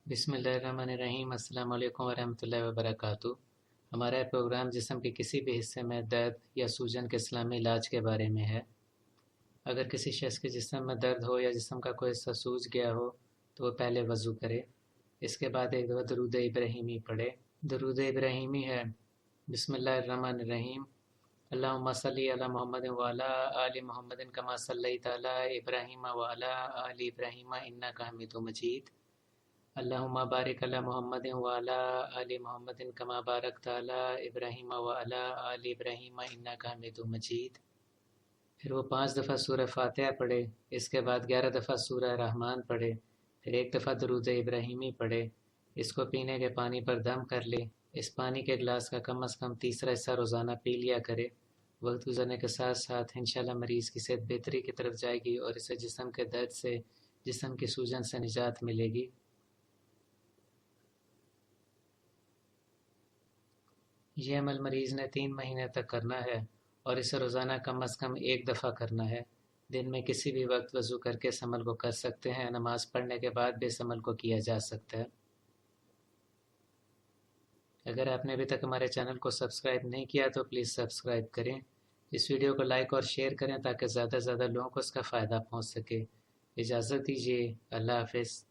बिस्मिल्लाहिर्रहमानिर्रहीम। अस्सलाम वालेकुम वरहमतुल्लाहि वबरकातुहू। हमारा ये प्रोग्राम जिस्म के किसी भी हिस्से में दर्द या सूजन के इस्लामी इलाज के बारे में है। अगर किसी शख्स के जिस्म में दर्द हो या जिस्म का कोई हिस्सा सूज गया हो तो वो पहले वज़ू करे। इसके बाद एक दफ़ा दरूद इब्राहीमी पढ़े। दरूद इब्राहीमी है: बिस्मिल्लाहिर्रहमानिर्रहीम, अल्लाहुम्मा सल्ली अला मुहम्मद व अला आलि मुहम्मदिन कमा सल्लैता अला इब्राहीम व अला आलि इब्राहीम इन्नका हमीदुम मजीद। अल्लाहुम्मा बारिक अला मुहम्मदिन व अला आलि मुहम्मदिन कमा बारकता अला इब्राहीम व अला आलि इब्राहीम इन्नका हमीदुम मजीद। फिर वो 5 दफ़ा सूरह फातिहा पढ़े। इसके बाद 11 दफ़ा सूरह रहमान पढ़े। फिर एक दफ़ा दरूद इब्राहीमी पढ़े। इसको पीने के पानी पर दम कर ले। इस पानी के गिलास का कम अज़ कम तीसरा हिस्सा रोज़ाना पी लिया करे। वक्त गुजरने के साथ साथ इंशाल्लाह मरीज़ की सेहत बेहतरी की तरफ जाएगी और इसे जिस्म के दर्द से, जिस्म की सूजन से निजात मिलेगी। ये अमल मरीज़ ने 3 महीने तक करना है और इसे रोज़ाना कम अज़ कम एक दफ़ा करना है। दिन में किसी भी वक्त वज़ू करके इस अमल को कर सकते हैं। नमाज़ पढ़ने के बाद भी इस अमल को किया जा सकता है। अगर आपने अभी तक हमारे चैनल को सब्सक्राइब नहीं किया तो प्लीज़ सब्सक्राइब करें। इस वीडियो को लाइक और शेयर करें ताकि ज़्यादा से ज़्यादा लोगों को इसका फ़ायदा पहुंच सके। इजाज़त दीजिए। अल्लाह हाफ़िज़।